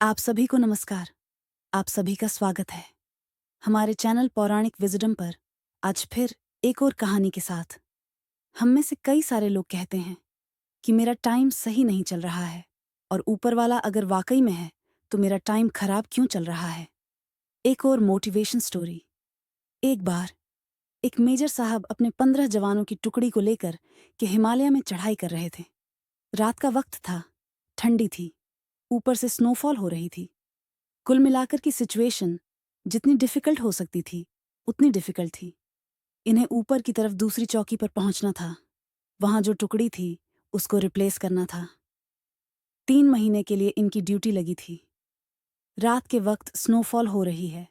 आप सभी को नमस्कार। आप सभी का स्वागत है हमारे चैनल पौराणिक विजडम पर। आज फिर एक और कहानी के साथ। हम में से कई सारे लोग कहते हैं कि मेरा टाइम सही नहीं चल रहा है, और ऊपर वाला अगर वाकई में है तो मेरा टाइम खराब क्यों चल रहा है। एक और मोटिवेशन स्टोरी। एक बार एक मेजर साहब अपने 15 जवानों की टुकड़ी को लेकर के हिमालय में चढ़ाई कर रहे थे। रात का वक्त था, ठंडी थी, ऊपर से स्नोफॉल हो रही थी। कुल मिलाकर की सिचुएशन जितनी डिफिकल्ट हो सकती थी उतनी डिफिकल्ट थी। इन्हें ऊपर की तरफ दूसरी चौकी पर पहुंचना था। वहां जो टुकड़ी थी उसको रिप्लेस करना था। 3 महीने के लिए इनकी ड्यूटी लगी थी। रात के वक्त स्नोफॉल हो रही है।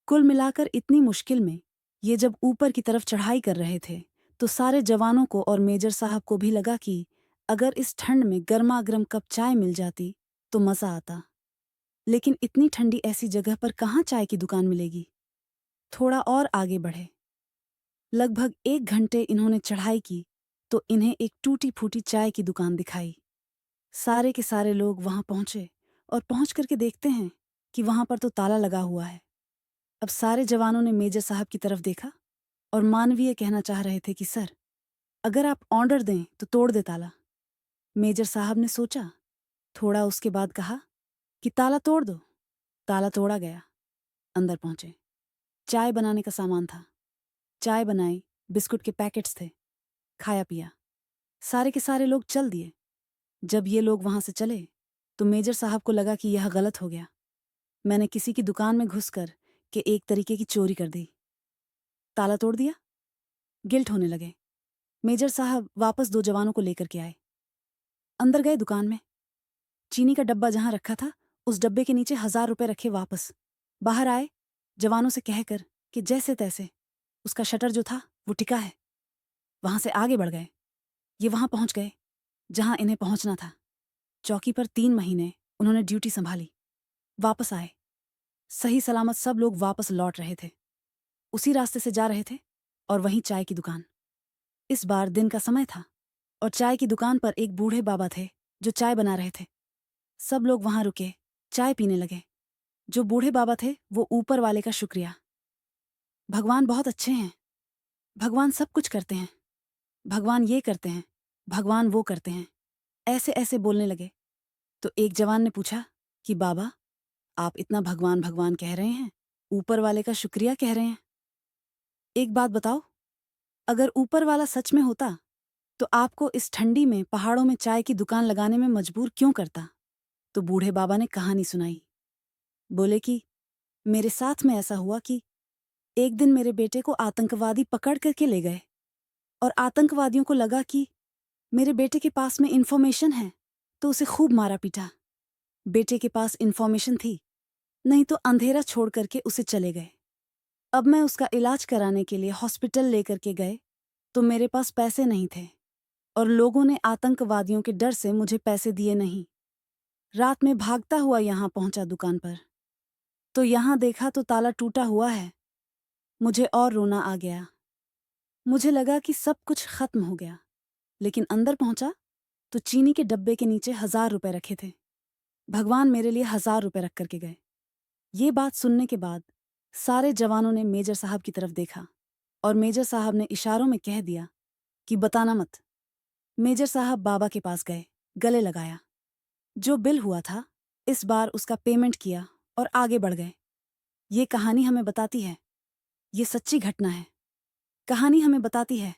कुल मिलाकर इतनी मुश्किल में ये जब ऊपर की तरफ चढ़ाई कर रहे थे तो सारे जवानों को और मेजर साहब को भी लगा कि अगर इस ठंड में गर्मा गर्म कप चाय मिल जाती तो मजा आता। लेकिन इतनी ठंडी ऐसी जगह पर कहाँ चाय की दुकान मिलेगी। थोड़ा और आगे बढ़े। लगभग 1 घंटे इन्होंने चढ़ाई की तो इन्हें एक टूटी फूटी चाय की दुकान दिखाई। सारे के सारे लोग वहां पहुंचे और पहुंच करके देखते हैं कि वहां पर तो ताला लगा हुआ है। अब सारे जवानों ने मेजर साहब की तरफ देखा और मानवीय कहना चाह रहे थे कि सर, अगर आप ऑर्डर दें तो तोड़ दे ताला। मेजर साहब ने सोचा, थोड़ा उसके बाद कहा कि ताला तोड़ दो। ताला तोड़ा गया। अंदर पहुंचे। चाय बनाने का सामान था। चाय बनाई, बिस्कुट के पैकेट्स थे। खाया पिया। सारे के सारे लोग चल दिए। जब ये लोग वहां से चले तो मेजर साहब को लगा कि यह गलत हो गया। मैंने किसी की दुकान में घुसकर के एक तरीके की चोरी कर दी। ताला तोड़ दिया। गिल्ट होने लगे। मेजर साहब वापस 2 जवानों को लेकर के आए। अंदर गए दुकान में। चीनी का डब्बा जहां रखा था उस डब्बे के नीचे 1000 रुपए रखे। वापस बाहर आए, जवानों से कहकर कि जैसे तैसे उसका शटर जो था वो टिका है। वहां से आगे बढ़ गए। ये वहां पहुंच गए जहां इन्हें पहुंचना था। चौकी पर 3 महीने उन्होंने ड्यूटी संभाली। वापस आए। सही सलामत सब लोग वापस लौट रहे थे। उसी रास्ते से जा रहे थे और वहीं चाय की दुकान। इस बार दिन का समय था और चाय की दुकान पर एक बूढ़े बाबा थे जो चाय बना रहे थे। सब लोग वहां रुके, चाय पीने लगे। जो बूढ़े बाबा थे वो ऊपर वाले का शुक्रिया। भगवान बहुत अच्छे हैं। भगवान सब कुछ करते हैं। भगवान ये करते हैं, भगवान वो करते हैं, ऐसे ऐसे बोलने लगे। तो एक जवान ने पूछा कि बाबा, आप इतना भगवान भगवान कह रहे हैं, ऊपर वाले का शुक्रिया कह रहे हैं। एक बात बताओ, अगर ऊपर वाला सच में होता तो आपको इस ठंडी में पहाड़ों में चाय की दुकान लगाने में मजबूर क्यों करता। तो बूढ़े बाबा ने कहानी सुनाई। बोले कि मेरे साथ में ऐसा हुआ कि एक दिन मेरे बेटे को आतंकवादी पकड़ करके ले गए और आतंकवादियों को लगा कि मेरे बेटे के पास में इंफॉर्मेशन है तो उसे खूब मारा पीटा। बेटे के पास इंफॉर्मेशन थी, नहीं तो अंधेरा छोड़ करके उसे चले गए। अब मैं उसका इलाज कराने के लिए हॉस्पिटल लेकर के गए तो मेरे पास पैसे नहीं थे और लोगों ने आतंकवादियों के डर से मुझे पैसे दिए नहीं। रात में भागता हुआ यहां पहुंचा दुकान पर तो यहां देखा तो ताला टूटा हुआ है। मुझे और रोना आ गया। मुझे लगा कि सब कुछ खत्म हो गया। लेकिन अंदर पहुंचा तो चीनी के डब्बे के नीचे 1000 रुपए रखे थे। भगवान मेरे लिए 1000 रुपए रख करके गए। ये बात सुनने के बाद सारे जवानों ने मेजर साहब की तरफ देखा और मेजर साहब ने इशारों में कह दिया कि बताना मत। मेजर साहब बाबा के पास गए, गले लगाया। जो बिल हुआ था इस बार उसका पेमेंट किया और आगे बढ़ गए। ये कहानी हमें बताती है, ये सच्ची घटना है। कहानी हमें बताती है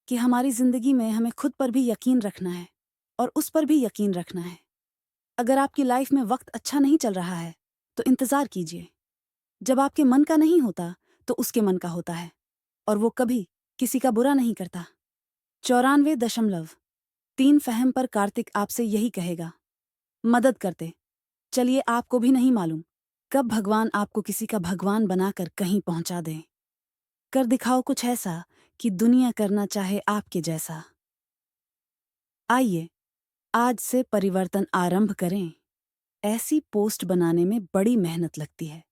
कि हमारी जिंदगी में हमें खुद पर भी यकीन रखना है और उस पर भी यकीन रखना है। अगर आपकी लाइफ में वक्त अच्छा नहीं चल रहा है तो इंतजार कीजिए। जब आपके मन का नहीं होता तो उसके मन का होता है और वो कभी किसी का बुरा नहीं करता। 94.3 फहम पर कार्तिक आपसे यही कहेगा, मदद करते चलिए। आपको भी नहीं मालूम कब भगवान आपको किसी का भगवान बनाकर कहीं पहुंचा दे। कर दिखाओ कुछ ऐसा कि दुनिया करना चाहे आपके जैसा। आइए आज से परिवर्तन आरंभ करें। ऐसी पोस्ट बनाने में बड़ी मेहनत लगती है।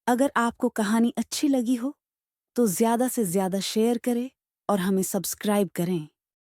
अगर आपको कहानी अच्छी लगी हो तो ज्यादा से ज्यादा शेयर करें और हमें सब्सक्राइब करें।